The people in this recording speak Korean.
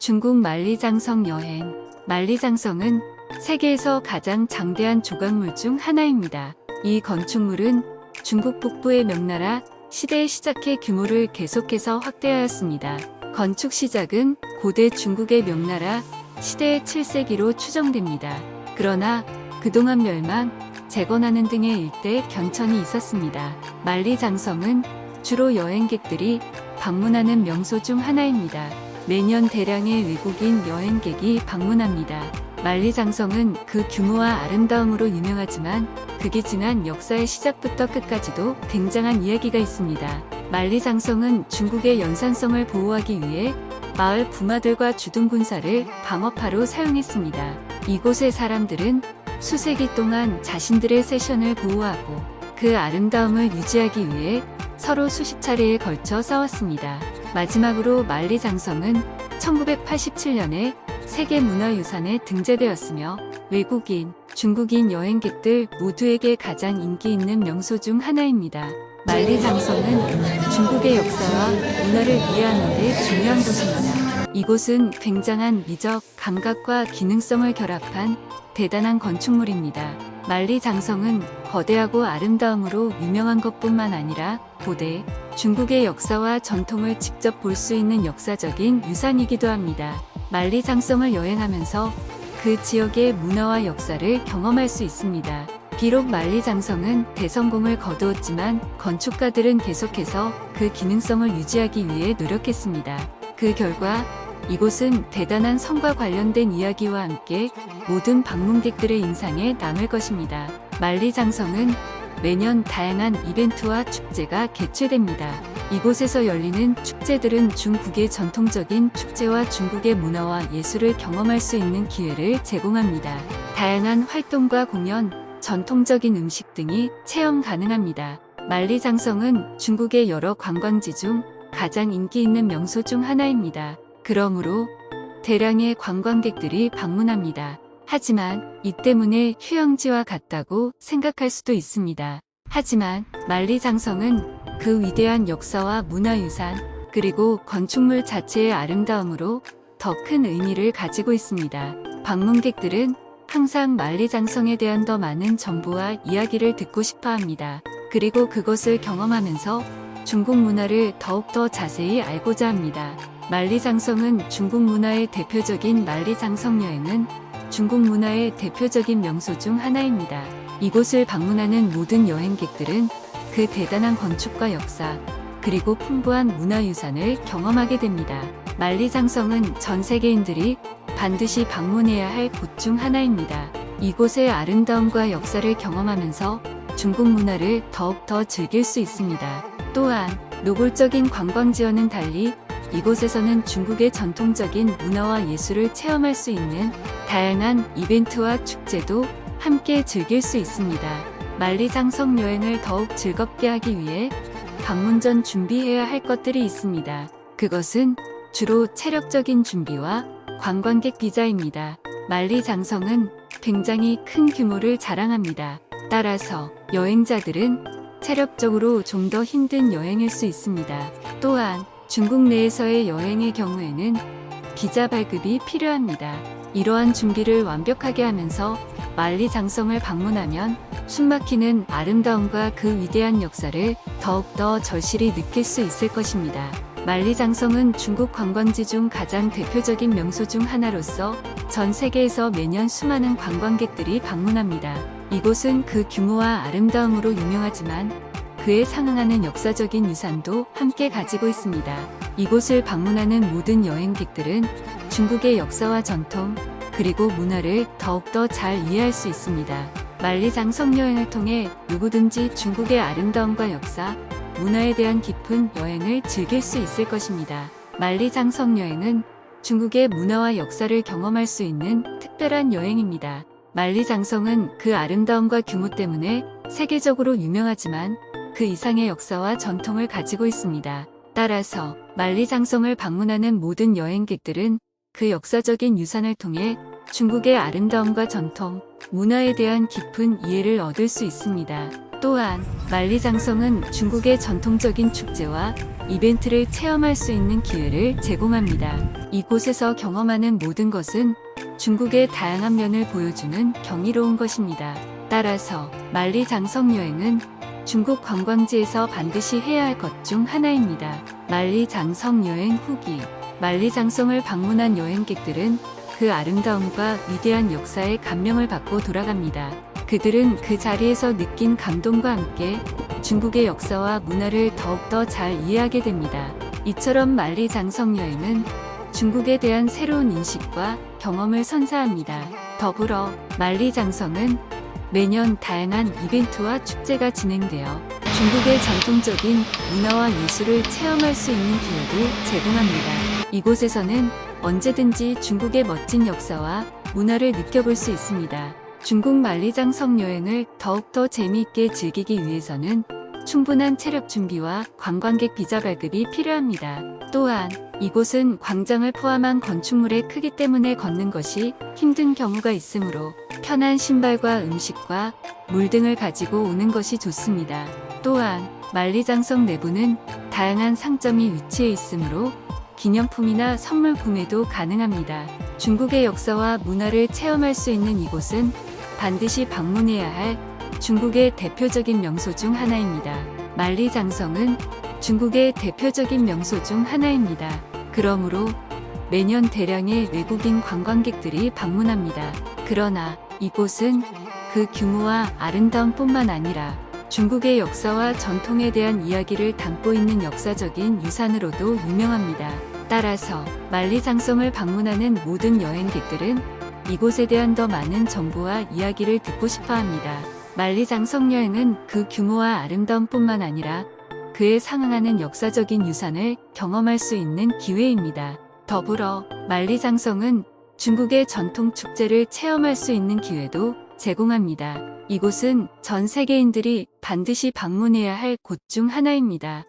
중국 만리장성 여행. 만리장성은 세계에서 가장 장대한 조각물 중 하나입니다. 이 건축물은 중국 북부의 명나라 시대에 시작해 규모를 계속해서 확대하였습니다. 건축 시작은 고대 중국의 명나라 시대의 7세기로 추정됩니다. 그러나 그동안 멸망, 재건하는 등의 일대 변천이 있었습니다. 만리장성은 주로 여행객들이 방문하는 명소 중 하나입니다. 매년 대량의 외국인 여행객이 방문합니다. 만리장성은 그 규모와 아름다움으로 유명하지만 극이 지난 역사의 시작부터 끝까지도 굉장한 이야기가 있습니다. 만리장성은 중국의 연산성을 보호하기 위해 마을 부마들과 주둔군사를 방어파로 사용했습니다. 이곳의 사람들은 수세기 동안 자신들의 세션을 보호하고 그 아름다움을 유지하기 위해 서로 수십 차례에 걸쳐 싸웠습니다. 마지막으로 만리장성은 1987년에 세계문화유산에 등재되었으며 외국인, 중국인 여행객들 모두에게 가장 인기 있는 명소 중 하나입니다. 만리장성은 중국의 역사와 문화를 이해하는 데 중요한 곳입니다. 이곳은 굉장한 미적, 감각과 기능성을 결합한 대단한 건축물입니다. 만리장성은 거대하고 아름다움으로 유명한 것뿐만 아니라 고대 중국의 역사와 전통을 직접 볼 수 있는 역사적인 유산이기도 합니다. 만리장성을 여행하면서 그 지역의 문화와 역사를 경험할 수 있습니다. 비록 만리장성은 대성공을 거두었지만 건축가들은 계속해서 그 기능성을 유지하기 위해 노력했습니다. 그 결과 이곳은 대단한 성과 관련된 이야기와 함께 모든 방문객들의 인상에 남을 것입니다. 만리장성은 매년 다양한 이벤트와 축제가 개최됩니다. 이곳에서 열리는 축제들은 중국의 전통적인 축제와 중국의 문화와 예술을 경험할 수 있는 기회를 제공합니다. 다양한 활동과 공연, 전통적인 음식 등이 체험 가능합니다. 만리장성은 중국의 여러 관광지 중 가장 인기 있는 명소 중 하나입니다. 그러므로 대량의 관광객들이 방문합니다. 하지만 이 때문에 휴양지와 같다고 생각할 수도 있습니다. 하지만 만리장성은 그 위대한 역사와 문화유산 그리고 건축물 자체의 아름다움으로 더 큰 의미를 가지고 있습니다. 방문객들은 항상 만리장성에 대한 더 많은 정보와 이야기를 듣고 싶어 합니다. 그리고 그것을 경험하면서 중국 문화를 더욱더 자세히 알고자 합니다. 만리장성은 중국 문화의 대표적인 만리장성 여행은 중국 문화의 대표적인 명소 중 하나입니다. 이곳을 방문하는 모든 여행객들은 그 대단한 건축과 역사, 그리고 풍부한 문화유산을 경험하게 됩니다. 만리장성은 전 세계인들이 반드시 방문해야 할 곳 중 하나입니다. 이곳의 아름다움과 역사를 경험하면서 중국 문화를 더욱더 즐길 수 있습니다. 또한 노골적인 관광지와는 달리 이곳에서는 중국의 전통적인 문화와 예술을 체험할 수 있는 다양한 이벤트와 축제도 함께 즐길 수 있습니다. 만리장성 여행을 더욱 즐겁게 하기 위해 방문 전 준비해야 할 것들이 있습니다. 그것은 주로 체력적인 준비와 관광객 비자입니다. 만리장성은 굉장히 큰 규모를 자랑합니다. 따라서 여행자들은 체력적으로 좀 더 힘든 여행일 수 있습니다. 또한 중국 내에서의 여행의 경우에는 비자 발급이 필요합니다. 이러한 준비를 완벽하게 하면서 만리장성을 방문하면 숨막히는 아름다움과 그 위대한 역사를 더욱더 절실히 느낄 수 있을 것입니다. 만리장성은 중국 관광지 중 가장 대표적인 명소 중 하나로서 전 세계에서 매년 수많은 관광객들이 방문합니다. 이곳은 그 규모와 아름다움으로 유명하지만 그에 상응하는 역사적인 유산도 함께 가지고 있습니다. 이곳을 방문하는 모든 여행객들은 중국의 역사와 전통, 그리고 문화를 더욱더 잘 이해할 수 있습니다. 만리장성 여행을 통해 누구든지 중국의 아름다움과 역사, 문화에 대한 깊은 여행을 즐길 수 있을 것입니다. 만리장성 여행은 중국의 문화와 역사를 경험할 수 있는 특별한 여행입니다. 만리장성은 그 아름다움과 규모 때문에 세계적으로 유명하지만 그 이상의 역사와 전통을 가지고 있습니다. 따라서 만리장성을 방문하는 모든 여행객들은 그 역사적인 유산을 통해 중국의 아름다움과 전통, 문화에 대한 깊은 이해를 얻을 수 있습니다. 또한 만리장성은 중국의 전통적인 축제와 이벤트를 체험할 수 있는 기회를 제공합니다. 이곳에서 경험하는 모든 것은 중국의 다양한 면을 보여주는 경이로운 것입니다. 따라서 만리장성 여행은 중국 관광지에서 반드시 해야 할 것 중 하나입니다. 만리장성 여행 후기. 만리장성을 방문한 여행객들은 그 아름다움과 위대한 역사에 감명을 받고 돌아갑니다. 그들은 그 자리에서 느낀 감동과 함께 중국의 역사와 문화를 더욱더 잘 이해하게 됩니다. 이처럼 만리장성 여행은 중국에 대한 새로운 인식과 경험을 선사합니다. 더불어 만리장성은 매년 다양한 이벤트와 축제가 진행되어 중국의 전통적인 문화와 예술을 체험할 수 있는 기회도 제공합니다. 이곳에서는 언제든지 중국의 멋진 역사와 문화를 느껴볼 수 있습니다. 중국 만리장성 여행을 더욱더 재미있게 즐기기 위해서는 충분한 체력 준비와 관광객 비자 발급이 필요합니다. 또한 이곳은 광장을 포함한 건축물의 크기 때문에 걷는 것이 힘든 경우가 있으므로 편한 신발과 음식과 물 등을 가지고 오는 것이 좋습니다. 또한 만리장성 내부는 다양한 상점이 위치해 있으므로 기념품이나 선물 구매도 가능합니다. 중국의 역사와 문화를 체험할 수 있는 이곳은 반드시 방문해야 할 중국의 대표적인 명소 중 하나입니다. 만리장성은 중국의 대표적인 명소 중 하나입니다. 그러므로 매년 대량의 외국인 관광객들이 방문합니다. 그러나 이곳은 그 규모와 아름다움뿐만 아니라 중국의 역사와 전통에 대한 이야기를 담고 있는 역사적인 유산으로도 유명합니다. 따라서 만리장성을 방문하는 모든 여행객들은 이곳에 대한 더 많은 정보와 이야기를 듣고 싶어 합니다. 만리장성 여행은 그 규모와 아름다움뿐만 아니라 그에 상응하는 역사적인 유산을 경험할 수 있는 기회입니다. 더불어 만리장성은 중국의 전통 축제를 체험할 수 있는 기회도 제공합니다. 이곳은 전 세계인들이 반드시 방문해야 할 곳 중 하나입니다.